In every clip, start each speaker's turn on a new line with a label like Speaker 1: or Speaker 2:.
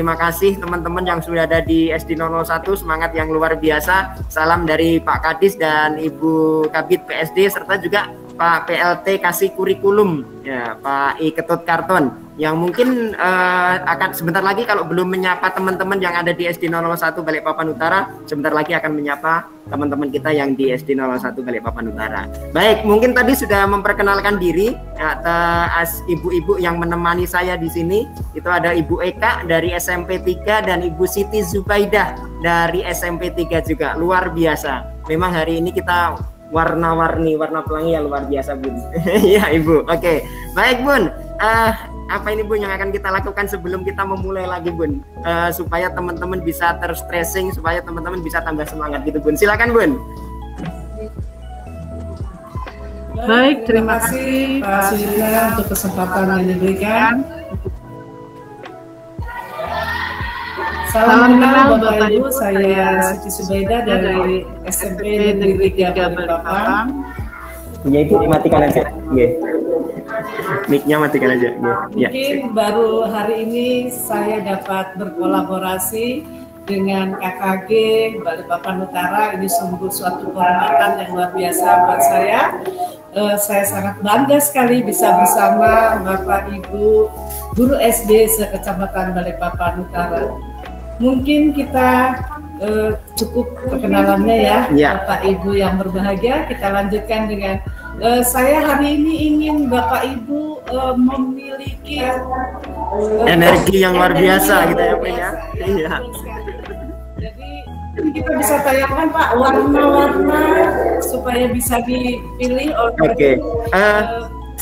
Speaker 1: terima kasih teman-teman yang sudah ada di SD 001, semangat yang luar biasa. Salam dari Pak Kadis dan Ibu Kabid PSD serta juga Pak PLT Kasih Kurikulum, ya Pak I Ketut Karton, yang mungkin akan sebentar lagi kalau belum menyapa teman-teman yang ada di SD 001 Balikpapan Utara, sebentar lagi akan menyapa teman-teman kita yang di SD 01 Balikpapan Utara. Baik, mungkin tadi sudah memperkenalkan diri ibu-ibu yang menemani saya di sini. Itu ada Ibu Eka dari SMP 3 dan Ibu Siti Zubaidah dari SMP 3 juga. Luar biasa. Memang hari ini kita warna-warni, warna pelangi yang luar biasa, Bun. Iya, Ibu. Oke. Baik, Bun. Apa ini, Bun, yang akan kita lakukan sebelum kita memulai lagi, Bun? Supaya teman-teman bisa terstressing, supaya teman-teman bisa tambah semangat gitu, Bun. Silakan, Bun.
Speaker 2: Baik, terima kasih Pak Surya untuk kesempatan yang diberikan. Salam kenal Bapak Ibu, saya Siti Zubaidah dari SMP Negeri 3 Balikpapan.
Speaker 1: Ya, itu dimatikan aja. Yeah. Mic-nya matikan aja. Yeah.
Speaker 2: Mungkin baru hari ini saya dapat berkolaborasi dengan KKG Balikpapan Utara. Ini sungguh suatu kehormatan yang luar biasa buat saya. Saya sangat bangga sekali bisa bersama Bapak Ibu guru SD sekecamatan Balikpapan Utara. Mungkin kita cukup perkenalannya ya, Bapak Ibu yang berbahagia. Kita lanjutkan dengan saya hari ini ingin Bapak Ibu memiliki
Speaker 1: energi yang luar biasa gitu ya, Pak ya. Iya.
Speaker 2: Jadi kita bisa tanyakan Pak warna-warna supaya bisa dipilih oleh.
Speaker 1: Oke.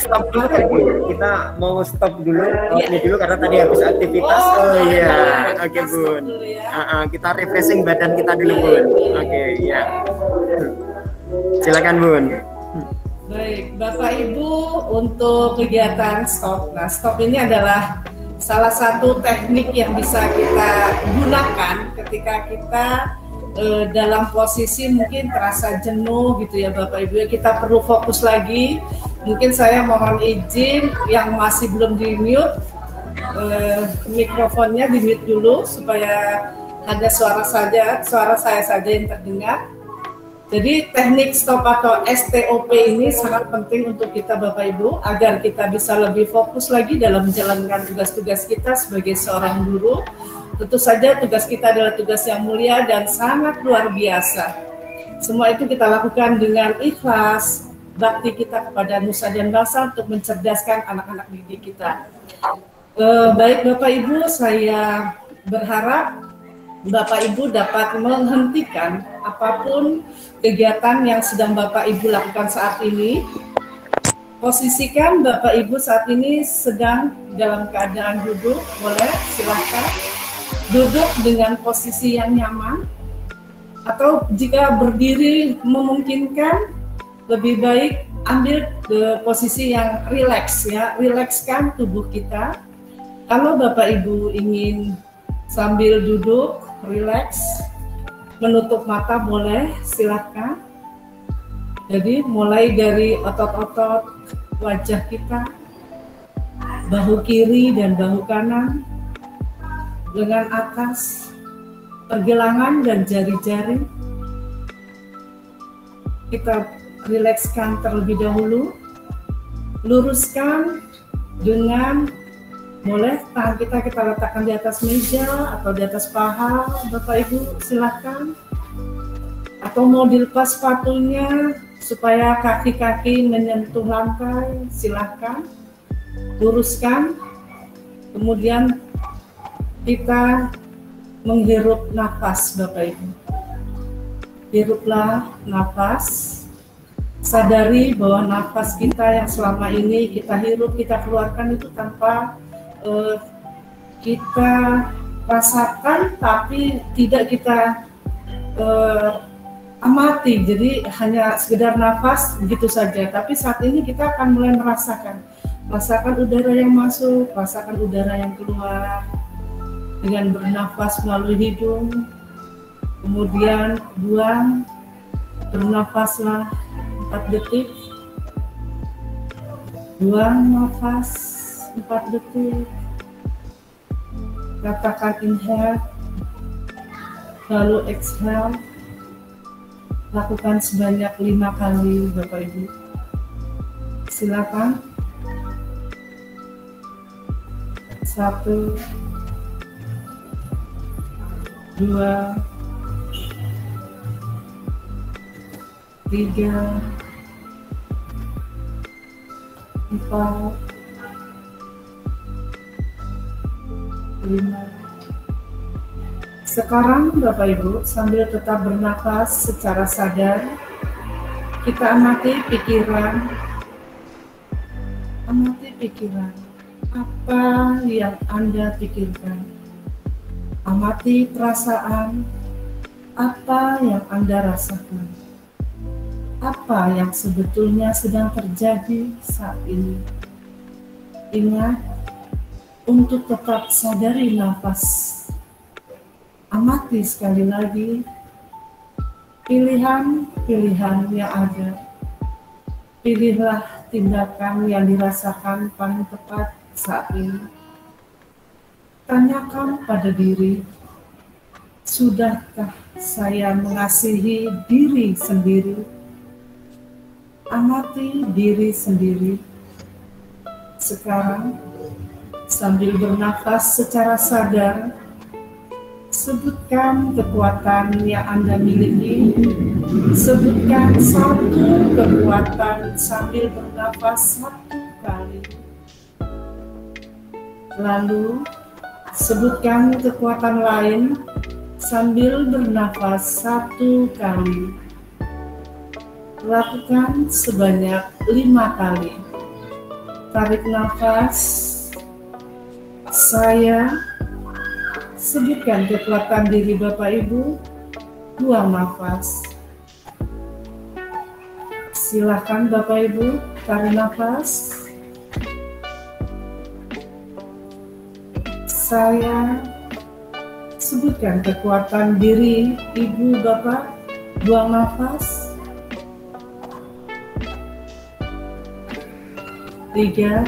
Speaker 1: Stop dulu, kita mau stop dulu ini dulu karena tadi habis aktivitas. Oh iya, oke Bun. Kita refreshing badan kita dulu, Bun. Oke, ya. Silakan, Bun.
Speaker 2: Baik, Bapak Ibu, untuk kegiatan stop. Nah, stop ini adalah salah satu teknik yang bisa kita gunakan ketika kita dalam posisi mungkin terasa jenuh gitu ya Bapak Ibu, kita perlu fokus lagi. Mungkin saya mohon izin yang masih belum di mute, mikrofonnya di mute dulu supaya hanya suara saya saja yang terdengar. Jadi teknik stop atau STOP ini sangat penting untuk kita Bapak Ibu agar kita bisa lebih fokus lagi dalam menjalankan tugas-tugas kita sebagai seorang guru. Tentu saja tugas kita adalah tugas yang mulia dan sangat luar biasa. Semua itu kita lakukan dengan ikhlas, bakti kita kepada nusa dan bangsa untuk mencerdaskan anak-anak didik kita. Baik Bapak Ibu, saya berharap Bapak Ibu dapat menghentikan apapun kegiatan yang sedang Bapak Ibu lakukan saat ini. Posisikan Bapak Ibu saat ini sedang dalam keadaan duduk, boleh silahkan duduk dengan posisi yang nyaman, atau jika berdiri memungkinkan lebih baik ambil ke posisi yang rileks ya, rilekskan tubuh kita. Kalau Bapak Ibu ingin sambil duduk rileks menutup mata boleh, silahkan. Jadi mulai dari otot-otot wajah kita, bahu kiri dan bahu kanan, lengan atas, pergelangan dan jari-jari. Kita rilekskan terlebih dahulu, luruskan dengan boleh tangan kita letakkan di atas meja atau di atas paha, Bapak Ibu silahkan. Atau mau dilepas sepatunya supaya kaki-kaki menyentuh lantai, silahkan. Luruskan, kemudian kita menghirup nafas Bapak Ibu. Hiruplah nafas, sadari bahwa nafas kita yang selama ini kita hirup, kita keluarkan itu tanpa kita rasakan, tapi tidak kita amati. Jadi hanya sekedar nafas begitu saja. Tapi saat ini kita akan mulai merasakan udara yang masuk, rasakan udara yang keluar dengan bernafas melalui hidung, kemudian buang, bernafaslah 4 detik, buang nafas 4 detik, Katakan inhale, lalu exhale. Lakukan sebanyak 5 kali Bapak Ibu. Silakan. 1, 2, 3, 4, 5. Sekarang Bapak Ibu sambil tetap bernafas secara sadar, kita amati pikiran. Apa yang Anda pikirkan? Amati perasaan, apa yang Anda rasakan? Apa yang sebetulnya sedang terjadi saat ini? Ingat untuk tetap sadari nafas. Amati sekali lagi pilihan-pilihan yang ada. Pilihlah tindakan yang dirasakan paling tepat saat ini. Tanyakan pada diri, sudahkah saya mengasihi diri sendiri? Amati diri sendiri. Sekarang, sambil bernafas secara sadar, sebutkan kekuatan yang Anda miliki. Sebutkan satu kekuatan sambil bernafas 1 kali. Lalu, sebutkan kekuatan lain sambil bernafas 1 kali. Lakukan sebanyak 5 kali. Tarik nafas. Saya. Sebutkan kekuatan diri Bapak Ibu. Buang nafas. Silakan Bapak Ibu, tarik nafas. Saya. Sebutkan kekuatan diri Ibu Bapak. Buang nafas. 3.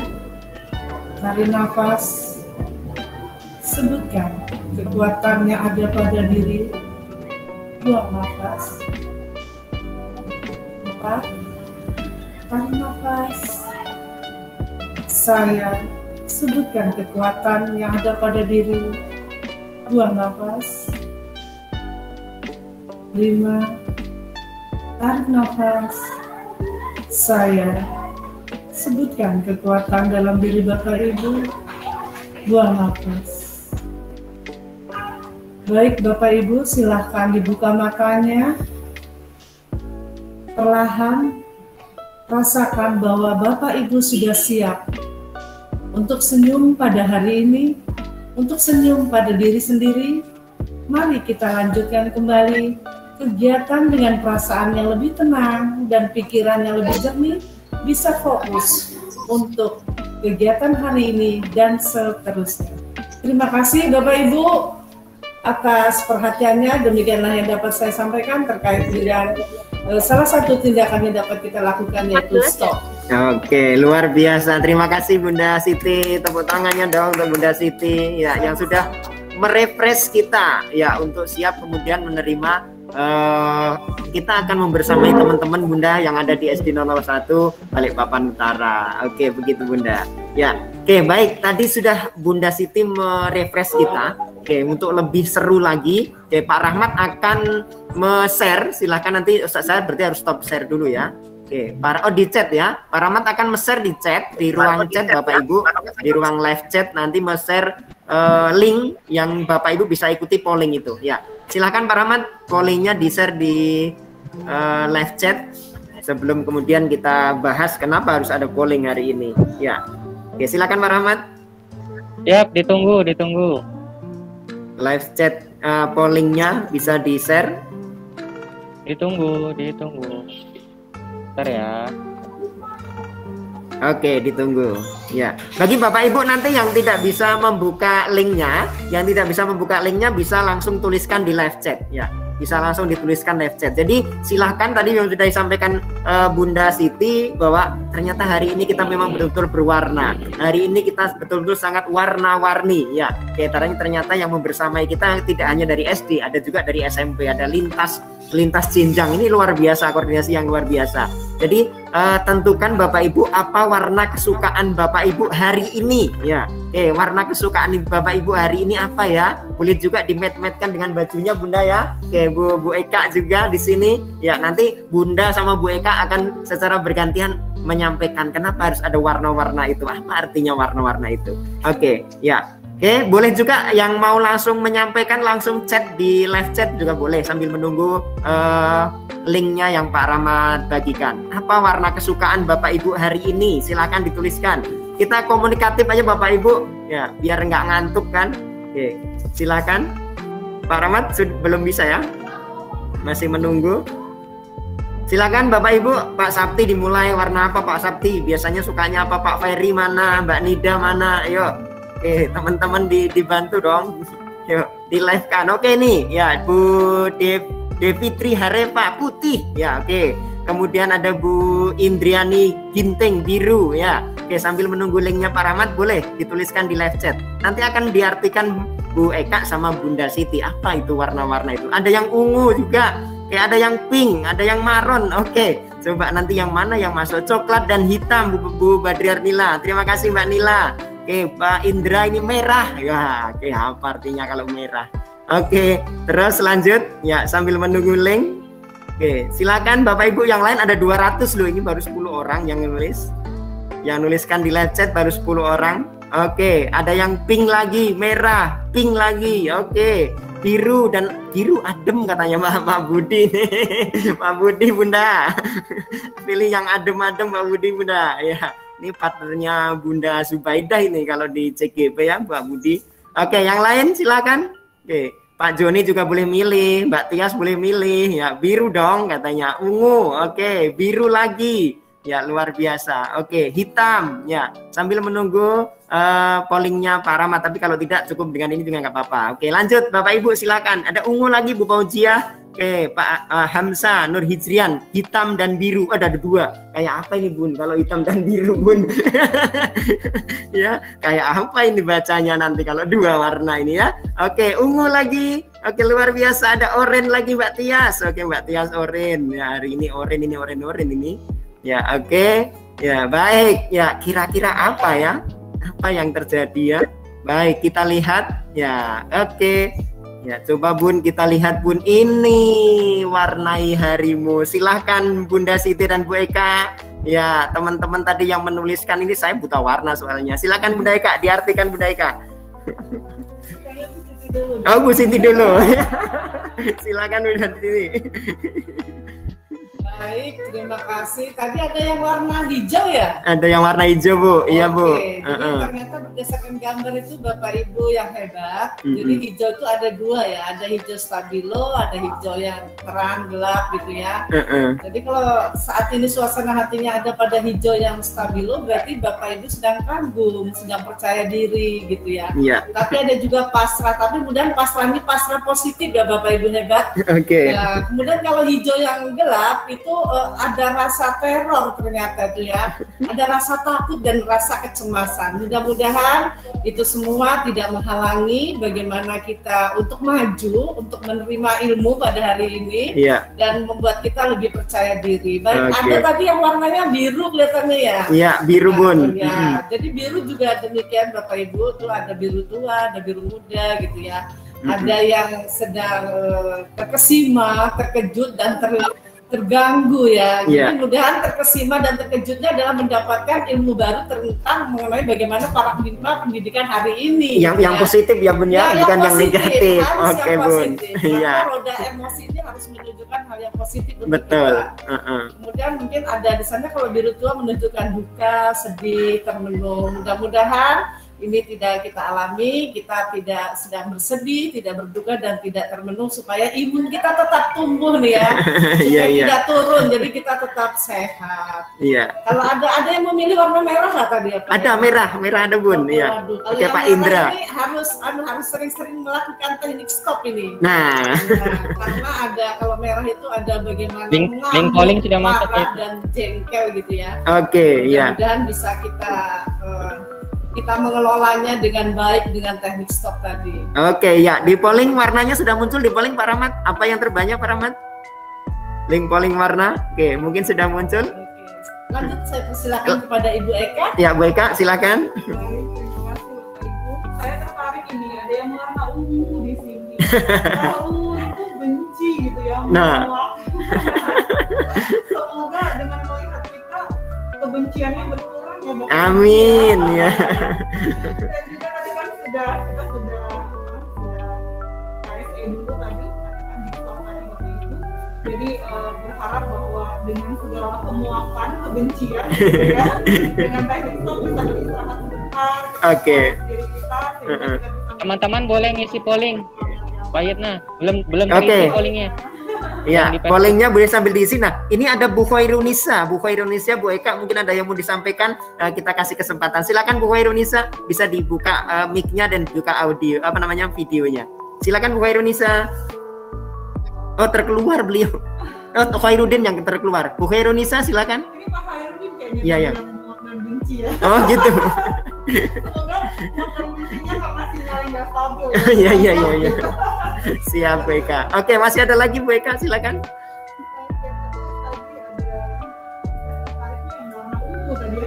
Speaker 2: Tarik nafas. Sebutkan kekuatan yang ada pada diri. Buang nafas. 4. Tarik nafas. Saya. Sebutkan kekuatan yang ada pada diri. Buang nafas. 5. Tarik nafas. Saya. Sebutkan kekuatan dalam diri Bapak Ibu. Buang nafas. Baik Bapak Ibu, silahkan dibuka matanya. Perlahan rasakan bahwa Bapak Ibu sudah siap untuk senyum pada hari ini, untuk senyum pada diri sendiri. Mari kita lanjutkan kembali kegiatan dengan perasaan yang lebih tenang dan pikiran yang lebih jernih, bisa fokus untuk kegiatan hari ini dan seterusnya. Terima kasih Bapak Ibu atas perhatiannya. Demikianlah yang dapat saya sampaikan terkait dengan salah satu tindakan yang dapat kita lakukan, yaitu stop.
Speaker 1: Oke, luar biasa. Terima kasih Bunda Siti. Tepuk tangannya dong untuk Bunda Siti ya, yang sudah merefresh kita ya untuk siap kemudian menerima. Kita akan membersamai teman-teman Bunda yang ada di SD 001 Balikpapan Utara. Oke, begitu Bunda. Ya, oke baik. Tadi sudah Bunda Siti merefresh kita. Oke, untuk lebih seru lagi, oke, Pak Rahmat akan share. Silahkan nanti Ustaz, saya berarti harus stop share dulu ya. Oke, di chat ya. Pak Rahmat akan share di chat, di ruang chat Bapak Ibu, di ruang live chat nanti share link yang Bapak Ibu bisa ikuti polling itu. Ya, silahkan Pak Rahmat, pollingnya di share di live chat sebelum kemudian kita bahas kenapa harus ada polling hari ini. Ya, oke, silakan Pak Rahmat.
Speaker 3: Siap, ditunggu.
Speaker 1: Live chat pollingnya bisa di share.
Speaker 3: Ditunggu. Bentar ya.
Speaker 1: Oke, ditunggu. Ya, bagi Bapak Ibu nanti yang tidak bisa membuka linknya, bisa langsung tuliskan di live chat. Ya, bisa langsung dituliskan live chat. Jadi silahkan tadi yang sudah disampaikan Bunda Siti bahwa ternyata hari ini kita memang betul-betul berwarna. Hari ini kita betul-betul sangat warna-warni ya. Oke, ternyata yang membersamai kita tidak hanya dari SD, ada juga dari SMP, ada lintas jenjang. Ini luar biasa, koordinasi yang luar biasa. Jadi tentukan Bapak Ibu apa warna kesukaan Bapak Ibu hari ini ya. Warna kesukaan Bapak Ibu hari ini apa ya? Boleh juga dimet-metkan dengan bajunya Bunda ya. Bu Eka juga di sini ya. Nanti Bunda sama Bu Eka akan secara bergantian menyampaikan kenapa harus ada warna-warna itu, apa artinya warna-warna itu. Oke, ya. Oke, boleh juga yang mau langsung menyampaikan langsung chat di live chat juga boleh sambil menunggu linknya yang Pak Rahmat bagikan. Apa warna kesukaan Bapak Ibu hari ini? Silakan dituliskan. Kita komunikatif aja Bapak Ibu ya, biar nggak ngantuk kan. Oke, silakan. Pak Rahmat belum bisa ya? Masih menunggu. Silakan Bapak Ibu. Pak Sabti dimulai, warna apa Pak Sabti? Biasanya sukanya apa? Pak Ferry mana? Mbak Nida mana? Ayo. Oke, teman-teman dibantu dong. Yuk, di live kan. Oke nih, ya Bu Devitri Harepa putih. Ya, oke. Kemudian ada Bu Indriani Ginting biru ya. Oke, sambil menunggu linknya Pak Rahmat boleh dituliskan di live chat. Nanti akan diartikan Bu Eka sama Bunda Siti apa itu warna-warna itu. Ada yang ungu juga. Oke, ada yang pink, ada yang marron. Oke, coba nanti yang mana yang masuk, coklat dan hitam Bu Badriar Nila. Terima kasih Mbak Nila. Oke, Pak Indra ini merah. Ya, oke, apa artinya kalau merah? Oke, terus lanjut ya sambil menunggu link. Oke, silakan Bapak Ibu yang lain ada 200 loh, ini baru 10 orang yang nulis. Yang nuliskan di live chat baru 10 orang. Oke, ada yang pink lagi, merah, pink lagi. Oke, biru dan biru adem katanya Pak Budi. Pak Budi Bunda. Pilih yang adem-adem Pak Budi Bunda. Ya. Ini partnernya Bunda Subaidah ini kalau di CGP ya Pak Budi. Oke, yang lain silakan. Oke, Pak Joni juga boleh milih, Mbak Tias boleh milih. Ya, biru dong katanya, ungu. Oke, biru lagi. Ya, luar biasa. Oke, hitam. Ya, sambil menunggu pollingnya Pak Rahmat. Tapi kalau tidak cukup dengan ini juga nggak apa-apa. Oke, lanjut Bapak Ibu silakan. Ada ungu lagi Bu Fauzia. Oke, Pak Hamsa Nur Hijrian, hitam dan biru. Ada dua. Kayak apa ini Bun? Kalau hitam dan biru Bun. Ya, kayak apa ini bacanya nanti kalau dua warna ini ya? Oke, ungu lagi. Oke, luar biasa. Ada oranye lagi Mbak Tias. Oke, Mbak Tias oranye. Ya, hari ini oranye ini. Ya, oke. Ya, baik. Ya, kira-kira apa ya? Apa yang terjadi ya? Baik, kita lihat. Ya, oke. Ya, coba Bun kita lihat Bun, ini warnai harimu. Silahkan Bunda Siti dan Bu Eka. Ya, teman-teman tadi yang menuliskan ini saya buta warna soalnya. Silahkan Bunda Eka, diartikan Bunda Eka. Oh, Bu Siti dulu. Silakan Bunda Siti.
Speaker 2: Baik, terima kasih. Tadi ada yang warna hijau ya?
Speaker 1: Ada yang warna hijau Bu, iya Bu.
Speaker 2: Jadi ternyata berdasarkan gambar itu Bapak Ibu yang hebat. Jadi hijau itu ada dua ya, ada hijau stabilo, ada hijau yang terang gelap gitu ya. Jadi kalau saat ini suasana hatinya ada pada hijau yang stabilo, berarti Bapak Ibu sedang kagum, sedang percaya diri gitu ya. Tapi ada juga pasrah, tapi kemudian pasrah ini pasrah positif ya Bapak Ibu hebat.
Speaker 1: Oke.
Speaker 2: Ya, kemudian kalau hijau yang gelap itu ada rasa teror ternyata itu ya, ada rasa takut dan rasa kecemasan. Mudah-mudahan itu semua tidak menghalangi bagaimana kita untuk maju, untuk menerima ilmu pada hari ini dan membuat kita lebih percaya diri. Baik, ada tadi yang warnanya biru kelihatannya ya. Iya,
Speaker 1: biru Bun.
Speaker 2: Ya, jadi biru juga demikian Bapak Ibu, tuh ada biru tua, ada biru muda gitu ya. Ada yang sedang terkesima, terkejut dan terganggu ya. Jadi mudah-mudahan terkesima dan terkejutnya adalah mendapatkan ilmu baru tentang mengenai bagaimana paradigma pendidikan hari ini.
Speaker 1: Yang positif ya Bun ya, bukan yang negatif. Oke Bun.
Speaker 2: Iya. Roda emosi ini harus menunjukkan hal yang positif untuk
Speaker 1: betul.
Speaker 2: Kita. Kemudian mungkin ada di sana kalau biru tua menunjukkan duka, sedih, termenung. Mudah-mudahan ini tidak kita alami, kita tidak sedang bersedih, tidak berduka dan tidak termenung supaya imun kita tetap tumbuh nih ya, supaya tidak turun, jadi kita tetap sehat.
Speaker 1: Iya.
Speaker 2: Kalau ada yang memilih warna merah nggak tadi apa?
Speaker 1: Ada merah ada Bun. Iya. Oke Pak Indra.
Speaker 2: Ini harus sering-sering melakukan teknik stop ini.
Speaker 1: Nah,
Speaker 2: karena ada kalau merah itu ada bagaimana
Speaker 3: link calling sudah masuk ya.
Speaker 2: Dan jengkel gitu ya.
Speaker 1: Oke, iya.
Speaker 2: Dan bisa kita mengelolanya dengan baik dengan teknik stop tadi.
Speaker 1: Oke, ya. Di polling warnanya sudah muncul di polling Pak Rahmat. Apa yang terbanyak Pak Rahmat? Link polling warna. Oke, mungkin sudah muncul.
Speaker 2: Oke. Lanjut saya persilakan kepada Ibu Eka.
Speaker 1: Ya, Bu Eka, silakan.
Speaker 4: Baik, terima kasih Bapak Ibu. Saya tertarik ini, ada yang warna ungu di sini. Kalau itu benci gitu ya.
Speaker 1: Nah.
Speaker 4: Semoga dengan melihat kita kebenciannya berkurang ya Bapak.
Speaker 1: Amin ya.
Speaker 4: Dan juga tadi kan kita sudah KSE dulu tadi kan di stop tadi Bapak Ibu. Jadi berharap bahwa dengan segala pemuapan kebencian gitu ya, dengan teknik stop bisa beristirahat sebentar.
Speaker 1: Oke.
Speaker 4: Diri kita sehingga kita bisa
Speaker 3: Teman-teman boleh ngisi polling. Pak Yitna, belum
Speaker 1: Oke.
Speaker 3: terisi pollingnya.
Speaker 1: Ya, pollingnya boleh sambil diisi. Nah, ini ada Bu Khairunisa, Bu Eka, mungkin ada yang mau disampaikan. Kita kasih kesempatan. Silakan Bu Khairunisa, bisa dibuka mic-nya dan buka audio, videonya. Silakan Bu Khairunisa. Oh, terkeluar beliau. Oh, Khairuddin yang terkeluar. Bu Khairunisa, silakan.
Speaker 4: ini Pak Khairuddin kayaknya
Speaker 1: Iya, iya.
Speaker 4: yang muak dan benci ya.
Speaker 1: Oh, gitu.
Speaker 4: Semoga makan bencinya karena sinyalnya nggak stabil.
Speaker 1: Iya. Siap Bu Eka. Oke, masih ada lagi Bu Eka, silakan.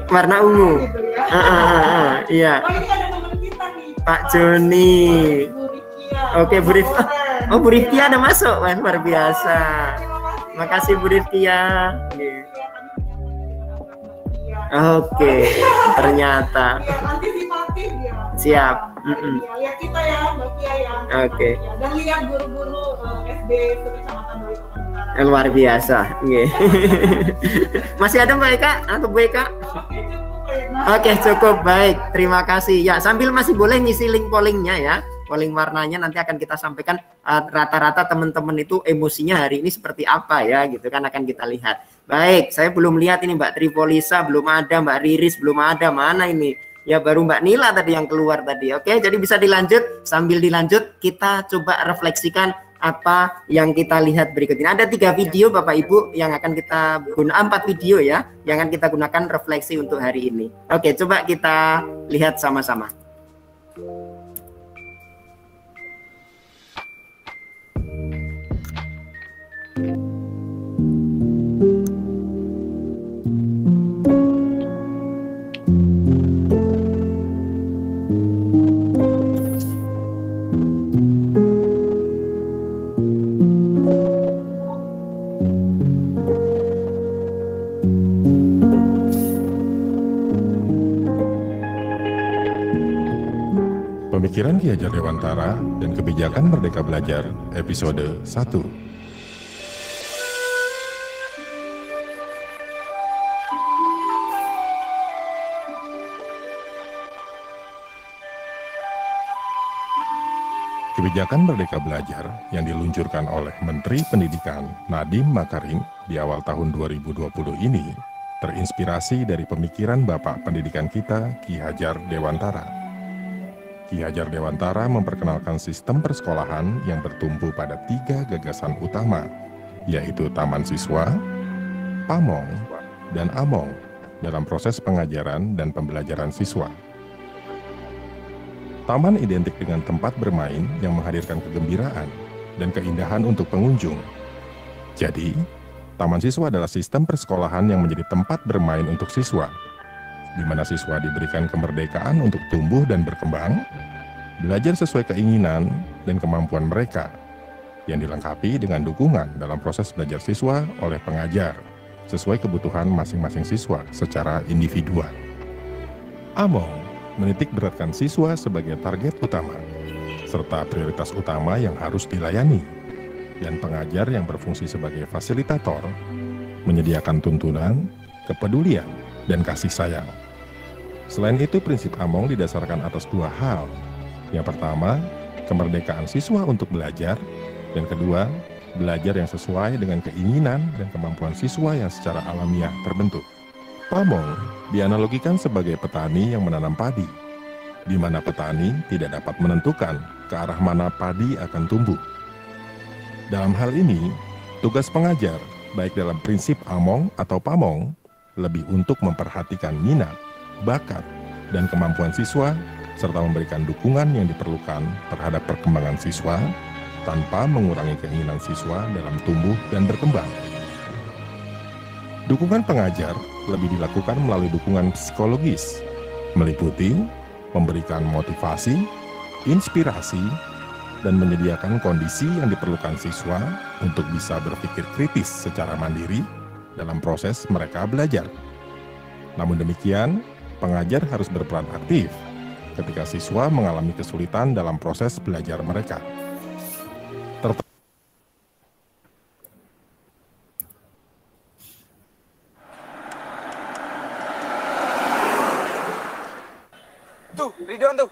Speaker 1: Warna ungu.
Speaker 4: Gitu ya.
Speaker 1: Iya.
Speaker 4: Oh ini ada teman kita nih.
Speaker 1: Pak Joni.
Speaker 4: Bu Rikia.
Speaker 1: Oke, Bu Rifkia. Oh, Bu Rifkia ada masuk. Wah, luar biasa.
Speaker 4: Terima
Speaker 1: Makasih Bu Rifkia.
Speaker 4: kasih.
Speaker 1: Oke, ternyata.
Speaker 4: Biar antisipatif ya.
Speaker 1: Siap.
Speaker 4: Lihat kita ya, Mbak Kia ya.
Speaker 1: Oke.
Speaker 4: Dan lihat guru-guru SD Kecamatan Balikpapan Utara.
Speaker 1: Luar biasa. Oke. Masih ada Mbak Eka atau Bu Eka?
Speaker 4: Oke, cukup ya.
Speaker 1: Oke, cukup baik. Terima kasih. Ya, sambil masih boleh ngisi link pollingnya ya. Polling warnanya nanti akan kita sampaikan rata-rata teman-teman itu emosinya hari ini seperti apa ya, gitu kan akan kita lihat. Baik, saya belum lihat ini Mbak Tripolisa belum ada, Mbak Riris belum ada, mana ini? Ya baru Mbak Nila tadi yang keluar tadi. Oke, jadi bisa dilanjut. Sambil dilanjut kita coba refleksikan apa yang kita lihat berikut ini. Ada 3 video Bapak Ibu yang akan kita gunakan, 4 video ya, yang akan kita gunakan refleksi untuk hari ini. Oke, coba kita lihat sama-sama.
Speaker 5: Pemikiran Ki Hajar Dewantara dan Kebijakan Merdeka Belajar, episode 1. Kebijakan Merdeka Belajar yang diluncurkan oleh Menteri Pendidikan Nadiem Makarim di awal tahun 2020 ini terinspirasi dari pemikiran Bapak Pendidikan kita, Ki Hajar Dewantara. Ki Hajar Dewantara memperkenalkan sistem persekolahan yang bertumpu pada 3 gagasan utama, yaitu Taman Siswa, Pamong, dan Among dalam proses pengajaran dan pembelajaran siswa. Taman identik dengan tempat bermain yang menghadirkan kegembiraan dan keindahan untuk pengunjung. Jadi, Taman Siswa adalah sistem persekolahan yang menjadi tempat bermain untuk siswa, di mana siswa diberikan kemerdekaan untuk tumbuh dan berkembang, belajar sesuai keinginan dan kemampuan mereka, yang dilengkapi dengan dukungan dalam proses belajar siswa oleh pengajar, sesuai kebutuhan masing-masing siswa secara individual. Among menitik beratkan siswa sebagai target utama, serta prioritas utama yang harus dilayani, dan pengajar yang berfungsi sebagai fasilitator, menyediakan tuntunan, kepedulian, dan kasih sayang. Selain itu, prinsip Among didasarkan atas dua hal. Yang pertama, kemerdekaan siswa untuk belajar, dan kedua, belajar yang sesuai dengan keinginan dan kemampuan siswa yang secara alamiah terbentuk. Pamong dianalogikan sebagai petani yang menanam padi, di mana petani tidak dapat menentukan ke arah mana padi akan tumbuh. Dalam hal ini, tugas pengajar, baik dalam prinsip Among atau Pamong, lebih untuk memperhatikan minat, bakat, dan kemampuan siswa, serta memberikan dukungan yang diperlukan terhadap perkembangan siswa, tanpa mengurangi keinginan siswa dalam tumbuh dan berkembang. Dukungan pengajar lebih dilakukan melalui dukungan psikologis, meliputi memberikan motivasi, inspirasi, dan menyediakan kondisi yang diperlukan siswa untuk bisa berpikir kritis secara mandiri dalam proses mereka belajar. Namun demikian, pengajar harus berperan aktif ketika siswa mengalami kesulitan dalam proses belajar mereka.
Speaker 6: Tuh, Ridwan tuh.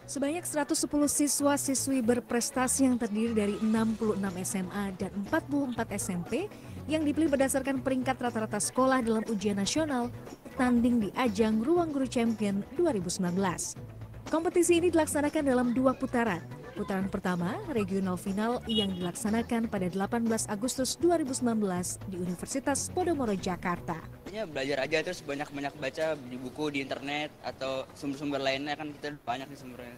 Speaker 7: Sebanyak 110 siswa-siswi berprestasi yang terdiri dari 66 SMA dan 44 SMP yang dipilih berdasarkan peringkat rata-rata sekolah dalam ujian nasional bertanding di ajang Ruang Guru Champion 2019. Kompetisi ini dilaksanakan dalam 2 putaran. Putaran pertama, regional final yang dilaksanakan pada 18 Agustus 2019 di Universitas Podomoro, Jakarta.
Speaker 8: Belajar aja, terus banyak-banyak baca di buku, di internet, atau sumber-sumber lainnya, kan kita banyak di sumbernya.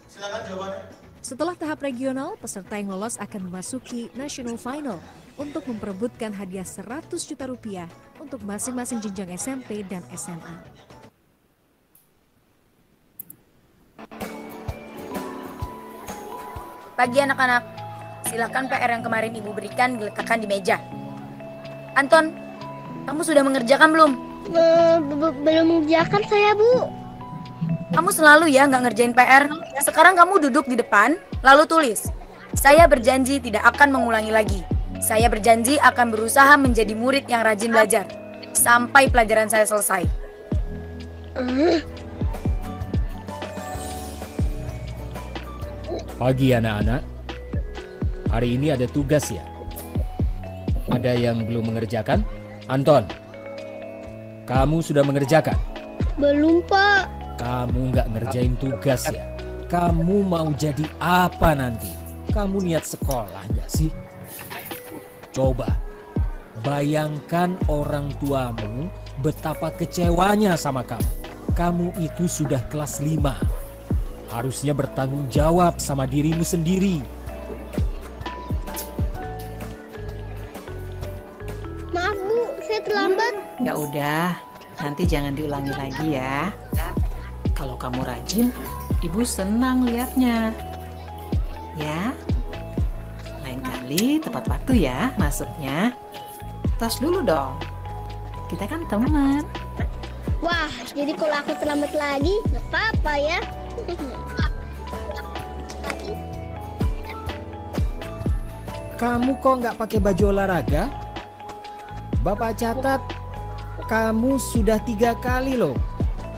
Speaker 6: Silakan jawabannya.
Speaker 7: Setelah tahap regional, peserta yang lolos akan memasuki national final untuk memperebutkan hadiah 100 juta rupiah untuk masing-masing jenjang SMP dan SMA.
Speaker 9: Pagi anak-anak, silakan PR yang kemarin Ibu berikan diletakkan di meja. Anton, kamu sudah mengerjakan belum?
Speaker 10: Belum mengerjakan saya, Bu.
Speaker 9: Kamu selalu ya nggak ngerjain PR. Sekarang kamu duduk di depan, lalu tulis. Saya berjanji tidak akan mengulangi lagi. Saya berjanji akan berusaha menjadi murid yang rajin belajar. Sampai pelajaran saya selesai.
Speaker 11: Pagi anak-anak, hari ini ada tugas ya? Ada yang belum mengerjakan? Anton, kamu sudah mengerjakan?
Speaker 10: Belum, Pak.
Speaker 11: Kamu nggak ngerjain tugas ya? Kamu mau jadi apa nanti? Kamu niat sekolah nggak sih? Coba, bayangkan orang tuamu betapa kecewanya sama kamu. Kamu itu sudah kelas 5. Harusnya bertanggung jawab sama dirimu sendiri.
Speaker 10: Maaf, Bu, saya terlambat.
Speaker 12: Ya udah, nanti jangan diulangi lagi ya. Kalau kamu rajin, Ibu senang lihatnya. Ya, lain kali tepat waktu ya masuknya. Tas dulu dong. Kita kan teman.
Speaker 10: Wah, jadi kalau aku terlambat lagi, nggak apa-apa ya.
Speaker 11: Kamu kok nggak pakai baju olahraga? Bapak catat, kamu sudah 3 kali loh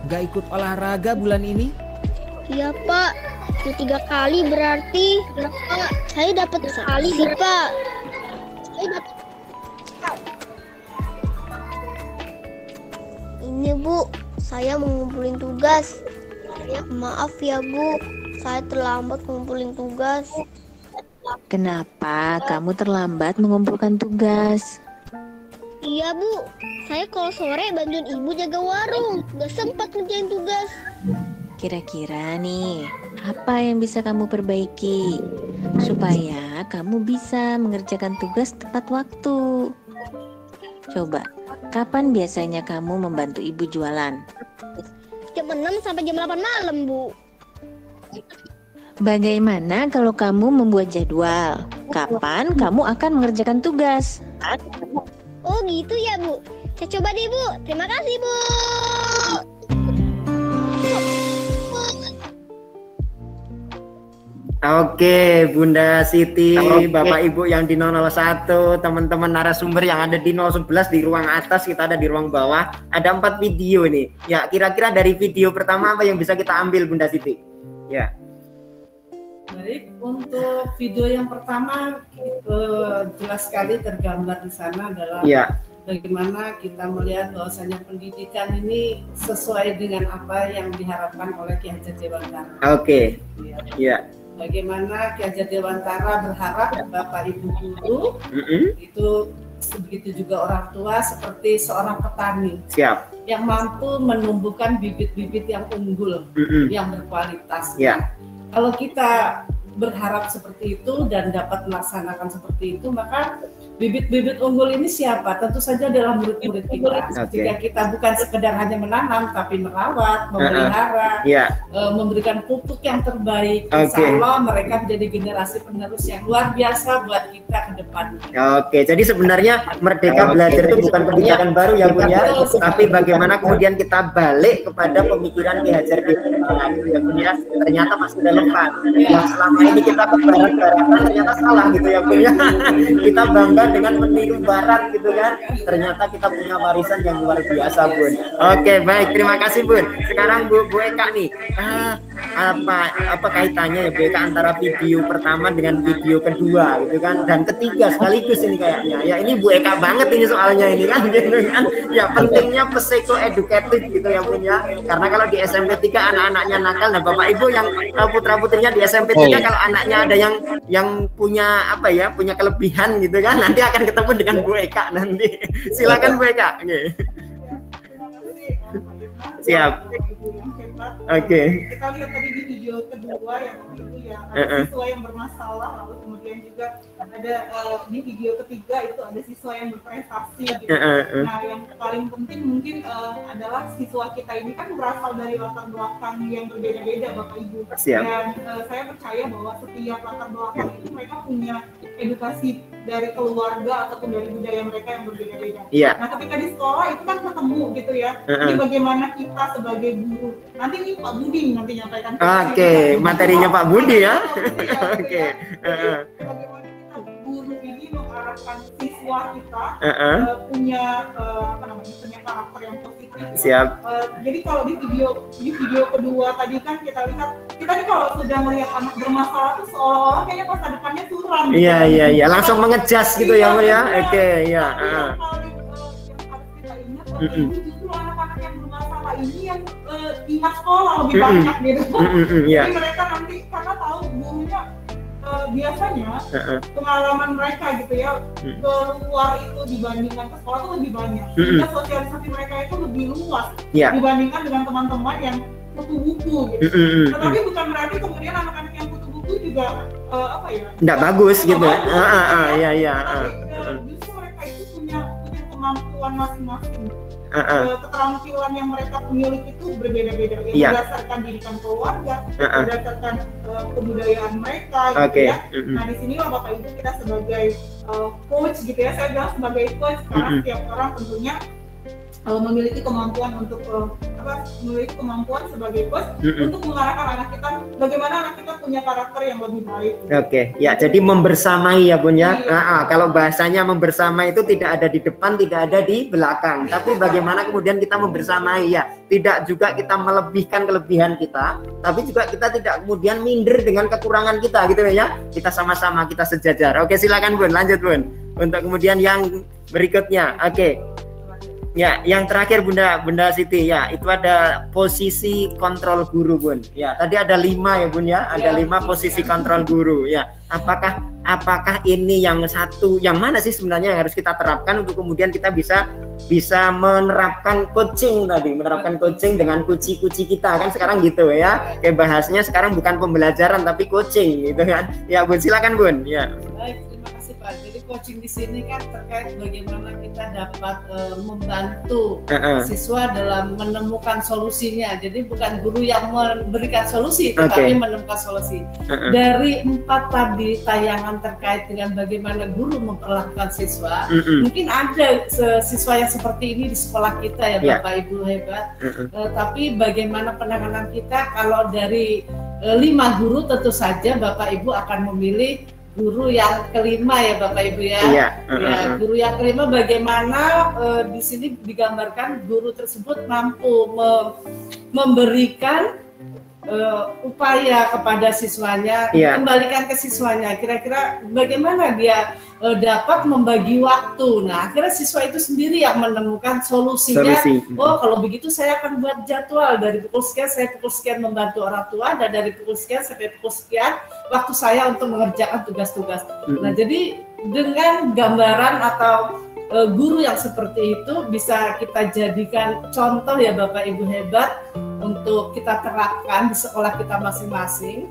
Speaker 11: Nggak ikut olahraga bulan ini?
Speaker 10: Iya Pak, itu 3 kali berarti. Pak, saya dapat sekali sih Pak. Ini Bu, saya mau ngumpulin tugas. Maaf ya Bu, saya terlambat ngumpulin tugas.
Speaker 13: Kenapa kamu terlambat mengumpulkan tugas?
Speaker 10: Iya Bu, saya kalau sore bantuin ibu jaga warung, gak sempat ngerjain tugas.
Speaker 13: Kira-kira nih, apa yang bisa kamu perbaiki supaya kamu bisa mengerjakan tugas tepat waktu? Coba, kapan biasanya kamu membantu ibu jualan?
Speaker 10: Jam 6 sampai jam 8 malam Bu.
Speaker 13: Bagaimana kalau kamu membuat jadwal? Kapan kamu akan mengerjakan tugas?
Speaker 10: Oh gitu ya Bu, saya coba deh Bu, terima kasih Bu.
Speaker 1: Oke, Bunda Siti, Bapak Ibu yang di 001, teman-teman narasumber yang ada di 011 di ruang atas, kita ada di ruang bawah. Ada 4 video nih. Ya, kira-kira dari video pertama apa yang bisa kita ambil, Bunda Siti? Ya.
Speaker 2: Baik, untuk video yang pertama jelas sekali tergambar di sana adalah bagaimana kita melihat bahwasanya pendidikan ini sesuai dengan apa yang diharapkan oleh Ki Hajar Dewantara.
Speaker 1: Oke. Ya.
Speaker 2: Bagaimana Ki Hajar Dewantara berharap Bapak Ibu guru itu begitu juga orang tua seperti seorang petani yang mampu menumbuhkan bibit-bibit yang unggul, yang berkualitas. Kalau kita berharap seperti itu dan dapat melaksanakan seperti itu, maka bibit-bibit unggul ini siapa? Tentu saja adalah murid-murid kita. Jika kita bukan sekedar hanya menanam, tapi merawat, memelihara, memberikan pupuk yang terbaik, insya Allah mereka menjadi generasi penerus yang luar biasa buat kita ke depan.
Speaker 1: Oke, jadi sebenarnya Merdeka Belajar itu bukan kebijakan baru ya Bun ya, tapi bagaimana kemudian kita balik kepada pemikiran Ki Hajar Dewantara ya Bun ya, ternyata masih relevan. Yang selama ini kita ke barat-baratan ternyata salah gitu ya Bun ya. Kita bangga dengan meniru barat gitu kan, ternyata kita punya warisan yang luar biasa Bun. Oke, baik, terima kasih Bun. Sekarang Bu Eka nih, apa kaitannya ya Bu Eka antara video pertama dengan video kedua gitu kan, dan ketiga sekaligus ini kayaknya ya. Ini Bu Eka banget ini soalnya ini kan gitu kan ya, pentingnya psikoedukatif gitu ya Bun ya, karena kalau di SMP 3 anak-anaknya nakal, nah Bapak Ibu yang putra-putrinya di SMP 3 kalau anaknya ada yang punya apa ya, punya kelebihan gitu kan, nanti akan ketemu dengan Bu Eka nanti. Silakan Bu Eka. Siap. Oke.
Speaker 4: Kita lihat tadi di video kedua yang itu ya, ada siswa yang bermasalah, lalu kemudian juga ada di video ketiga itu ada siswa yang berprestasi gitu. Nah, yang paling penting mungkin adalah siswa kita ini kan berasal dari latar belakang yang berbeda-beda Bapak Ibu. Dan saya percaya bahwa setiap latar belakang itu mereka punya edukasi dari keluarga ataupun dari budaya mereka yang berbeda-beda. Nah, ketika di sekolah itu kan ketemu gitu ya. Ini bagaimana kita sebagai guru. Nanti ini Pak Budi nanti nyampaikan.
Speaker 1: Oke, materinya Pak Budi ya. Oke.
Speaker 4: Bagaimana kita guru ini mengarahkan siswa kita punya punya karakter yang positif.
Speaker 1: Siap.
Speaker 4: Jadi kalau di video kedua tadi kan kita lihat, kita nih kalau sudah melihat anak bermasalah tuh seolah-olah kayaknya masa depannya suram.
Speaker 1: Iya, langsung mengejas gitu ya Bu ya. Oke, ya.
Speaker 4: Yang harus kita ingat bahwa ini justru anak-anak yang bermasalah ini yang ingat sekolah lebih banyak gitu. Jadi mereka nanti karena tahu gurunya biasanya pengalaman mereka gitu ya keluar itu dibandingkan ke sekolah itu lebih banyak. Sehingga sosialisasi mereka itu lebih luas dibandingkan dengan teman-teman yang kutu buku gitu. Tetapi bukan berarti kemudian anak-anak yang kutu buku juga
Speaker 1: nggak bagus gitu. Iya.
Speaker 4: Justru mereka itu punya kemampuan masing-masing. Keterampilan yang mereka miliki itu berbeda-beda yang berdasarkan didikan keluarga, berdasarkan kebudayaan mereka gitu ya. Nah di sinilah Bapak Ibu kita sebagai coach gitu ya, saya bilang sebagai coach karena setiap orang tentunya memiliki kemampuan untuk memiliki kemampuan sebagai coach untuk mengarahkan anak kita, bagaimana anak kita punya karakter yang lebih baik.
Speaker 1: Oke, ya jadi membersamai ya Bun ya. Kalau bahasanya membersamai itu tidak ada di depan, tidak ada di belakang, tapi bagaimana kemudian kita membersamai ya. Tidak juga kita melebihkan kelebihan kita, tapi juga kita tidak kemudian minder dengan kekurangan kita gitu ya. Kita sama-sama, kita sejajar. Oke, silakan Bun, lanjut Bun. Untuk kemudian yang berikutnya. Oke. Ya, yang terakhir Bunda Siti ya, itu ada posisi kontrol guru Bun. Ya, tadi ada 5 ya Bun ya, ada 5 posisi kontrol guru ya. Apakah ini yang satu, yang mana sih sebenarnya yang harus kita terapkan untuk kemudian kita bisa menerapkan coaching tadi, menerapkan coaching dengan kuci-kuci kita kan sekarang gitu ya. Kayak bahasanya sekarang bukan pembelajaran tapi coaching gitu kan. Ya Bun, silakan Bun. Ya.
Speaker 2: Baik, terima kasih Pak. Jadi coaching di sini kan terkait bagaimana kita dapat membantu siswa dalam menemukan solusinya. Jadi bukan guru yang memberikan solusi, tetapi menemukan solusi. Dari 4 tadi tayangan terkait dengan bagaimana guru memperlakukan siswa, mungkin ada siswa yang seperti ini di sekolah kita ya Bapak Ibu hebat. Tapi bagaimana penanganan kita kalau dari 5 guru tentu saja Bapak Ibu akan memilih guru yang kelima ya Bapak Ibu ya. Guru yang kelima bagaimana di sini digambarkan guru tersebut mampu memberikan upaya kepada siswanya, kembalikan ke siswanya. Kira-kira bagaimana dia dapat membagi waktu. Nah, akhirnya siswa itu sendiri yang menemukan solusinya. Oh, kalau begitu saya akan buat jadwal dari pukul sekian saya pukul sekian membantu orang tua, dan dari pukul sekian sampai pukul sekian waktu saya untuk mengerjakan tugas-tugas. Nah, jadi dengan gambaran atau guru yang seperti itu bisa kita jadikan contoh ya Bapak Ibu hebat untuk kita terapkan di sekolah kita masing-masing.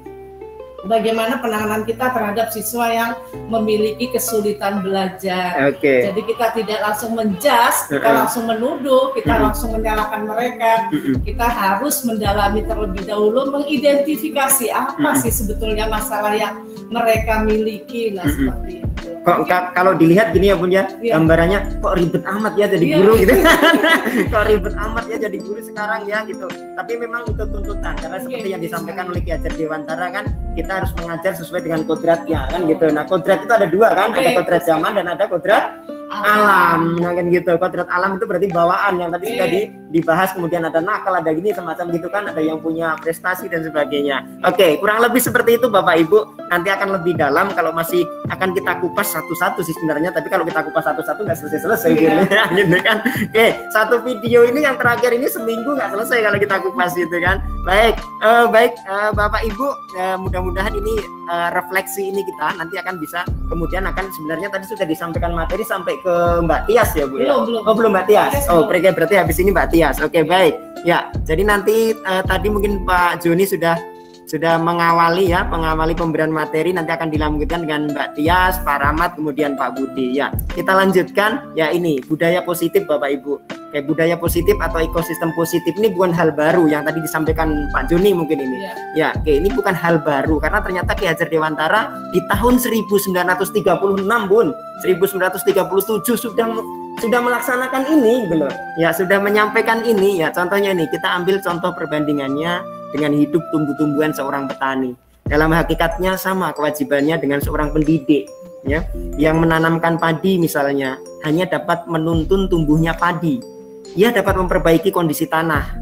Speaker 2: Bagaimana penanganan kita terhadap siswa yang memiliki kesulitan belajar. Jadi kita tidak langsung menjudge, kita langsung menuduh, kita langsung menyalahkan mereka. Kita harus mendalami terlebih dahulu, mengidentifikasi apa sih sebetulnya masalah yang mereka miliki. Nah, seperti itu.
Speaker 1: Kok kalau dilihat gini ya Bun ya, gambarannya kok ribet amat ya jadi guru gitu. Kok ribet amat ya jadi guru sekarang ya gitu. Tapi memang itu tuntutan, karena seperti yang disampaikan oleh Ki Hajar Dewantara kan, kita harus mengajar sesuai dengan kodratnya kan gitu. Nah, kodrat itu ada 2 kan, ada kodrat zaman dan ada kodrat alam, nah, kan gitu. Kodrat alam itu berarti bawaan yang tadi sudah dibahas, kemudian ada nakal, ada gini semacam gitu kan, ada yang punya prestasi dan sebagainya. Oke, kurang lebih seperti itu Bapak Ibu. Nanti akan lebih dalam kalau masih akan kita kupas satu-satu sih sebenarnya, tapi kalau kita kupas satu-satu nggak selesai-selesai gitu kan. Oke, satu video ini yang terakhir ini seminggu nggak selesai kalau kita kupas gitu kan. Baik, Bapak Ibu, mudah-mudahan ini refleksi ini kita nanti akan bisa, kemudian akan sebenarnya tadi sudah disampaikan materi sampai ke Mbak Tias ya Bu ya? Belum Mbak Tias. Berarti habis ini Mbak Tias. Oke, baik. Ya, jadi nanti tadi mungkin Pak Joni sudah mengawali pemberian materi, nanti akan dilanjutkan dengan Mbak Tias, Pak Rahmat, kemudian Pak Budi. Ya, kita lanjutkan ya, ini budaya positif Bapak Ibu. Kayak budaya positif atau ekosistem positif ini bukan hal baru yang tadi disampaikan Pak Joni mungkin ini. Ya, ini bukan hal baru karena ternyata Ki Hajar Dewantara di tahun 1936 Bun, 1937 sudah melaksanakan ini gitu loh. Ya, sudah menyampaikan ini ya. Contohnya ini, kita ambil contoh perbandingannya dengan hidup tumbuh-tumbuhan seorang petani. Dalam hakikatnya sama kewajibannya dengan seorang pendidik ya, yang menanamkan padi misalnya hanya dapat menuntun tumbuhnya padi. Ia dapat memperbaiki kondisi tanah,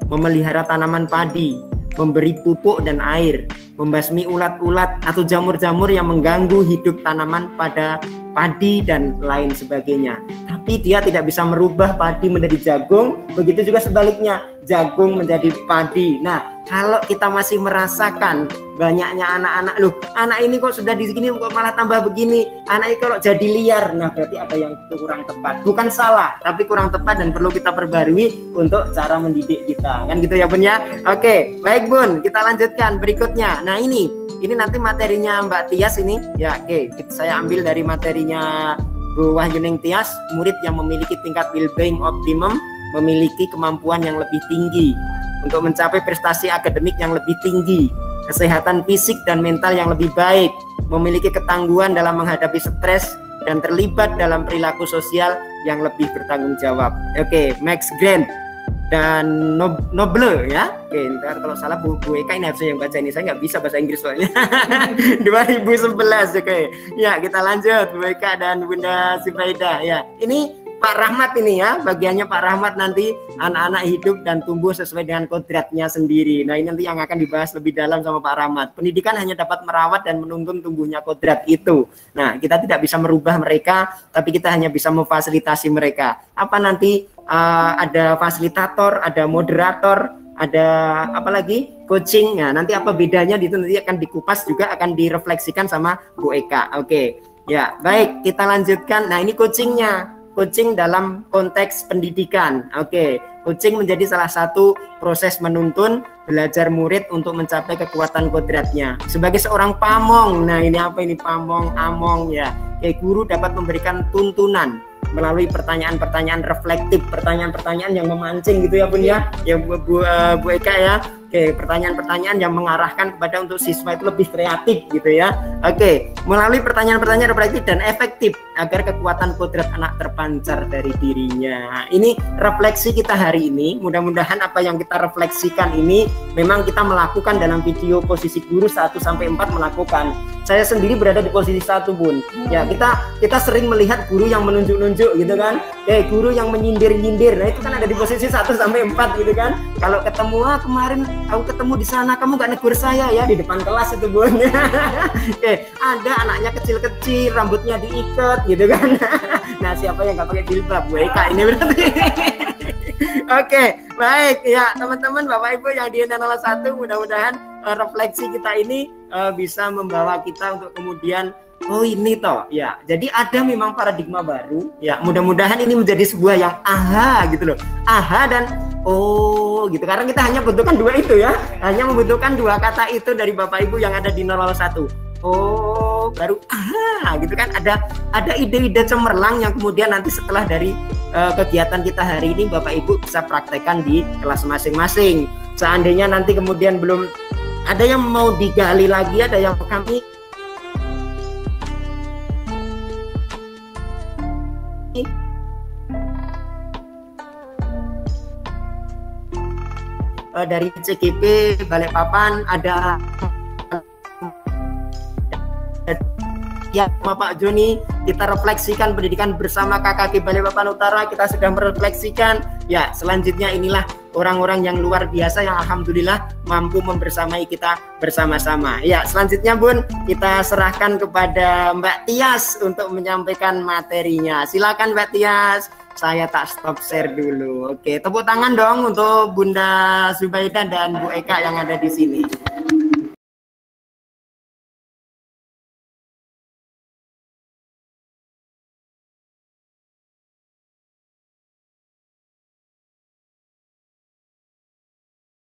Speaker 1: memelihara tanaman padi, memberi pupuk dan air, membasmi ulat-ulat atau jamur-jamur yang mengganggu hidup tanaman pada padi dan lain sebagainya. Tapi dia tidak bisa merubah padi menjadi jagung, begitu juga sebaliknya, jagung menjadi padi. Nah, kalau kita masih merasakan banyaknya anak-anak, loh anak ini kok sudah di sini kok malah tambah begini, anak ini kalau jadi liar, nah berarti ada yang kurang tepat. Bukan salah, tapi kurang tepat dan perlu kita perbarui untuk cara mendidik kita, kan gitu ya Bun ya. Oke, baik Bun, kita lanjutkan berikutnya. Nah, ini nanti materinya Mbak Tias ini ya. Oke, saya ambil dari materinya Bu Wahyuning Tias, murid yang memiliki tingkat well-being optimum, memiliki kemampuan yang lebih tinggi untuk mencapai prestasi akademik yang lebih tinggi, kesehatan fisik dan mental yang lebih baik, memiliki ketangguhan dalam menghadapi stres, dan terlibat dalam perilaku sosial yang lebih bertanggung jawab. Oke, Max Grant. dan Noble ya. Oke, ntar kalau salah Bu Eka ini harusnya yang baca ini, saya nggak bisa bahasa Inggris soalnya. 2011. Oke, ya kita lanjut Bu Eka dan Bunda Zubaidah ya. Ini Pak Rahmat ini ya, bagiannya Pak Rahmat nanti anak-anak hidup dan tumbuh sesuai dengan kodratnya sendiri. Nah ini nanti yang akan dibahas lebih dalam sama Pak Rahmat. Pendidikan hanya dapat merawat dan menuntun tumbuhnya kodrat itu. Nah kita tidak bisa merubah mereka, tapi kita hanya bisa memfasilitasi mereka. Apa nanti ada fasilitator, ada moderator, ada apa lagi coaching. Nah nanti apa bedanya itu nanti akan dikupas juga, akan direfleksikan sama Bu Eka. Oke ya baik, kita lanjutkan. Nah ini coachingnya. Coaching dalam konteks pendidikan. Oke, coaching menjadi salah satu proses menuntun belajar murid untuk mencapai kekuatan kodratnya. Sebagai seorang pamong, nah ini apa ini pamong, among ya. Guru dapat memberikan tuntunan melalui pertanyaan-pertanyaan reflektif, pertanyaan-pertanyaan yang memancing gitu ya Bun ya Bu Eka ya. Oke, pertanyaan-pertanyaan yang mengarahkan kepada untuk siswa itu lebih kreatif gitu ya. Oke, melalui pertanyaan-pertanyaan reflektif dan efektif agar kekuatan kodrat anak terpancar dari dirinya. Ini refleksi kita hari ini. Mudah-mudahan apa yang kita refleksikan ini memang kita melakukan dalam video posisi guru 1 sampai 4 melakukan. Saya sendiri berada di posisi 1 Bun. Ya, kita sering melihat guru yang menunjuk-nunjuk gitu kan. Guru yang menyindir-nyindir. Nah, itu kan ada di posisi 1 sampai 4 gitu kan. Kalau ketemu kemarin aku ketemu di sana, kamu gak negur saya ya di depan kelas itu Bun. Ada anaknya kecil-kecil, rambutnya diikat gitu kan. Nah, siapa yang gak pakai jilbab? Bu Eka ini berarti. Oke, baik ya teman-teman Bapak Ibu yang di 01, mudah-mudahan refleksi kita ini bisa membawa kita untuk kemudian oh ini toh ya. Jadi ada memang paradigma baru ya. Mudah-mudahan ini menjadi sebuah yang aha gitu loh. Aha dan oh gitu. Karena kita hanya butuhkan 2 itu ya. Hanya membutuhkan 2 kata itu dari Bapak Ibu yang ada di 01. Oh baru aha gitu kan, ada ide-ide cemerlang yang kemudian nanti setelah dari kegiatan kita hari ini Bapak Ibu bisa praktekkan di kelas masing-masing. Seandainya nanti kemudian belum ada yang mau digali lagi, ada yang kami dari CGP Balikpapan ada ya Pak Joni, kita refleksikan pendidikan bersama KKG Balikpapan Utara, kita sudah merefleksikan ya. Selanjutnya inilah orang-orang yang luar biasa yang alhamdulillah mampu membersamai kita bersama-sama ya. Selanjutnya Bun, kita serahkan kepada Mbak Tias untuk menyampaikan materinya. Silakan Mbak Tias, saya tak stop share dulu. Oke, tepuk tangan dong untuk Bunda Zubaidah dan Bu Eka yang ada di sini.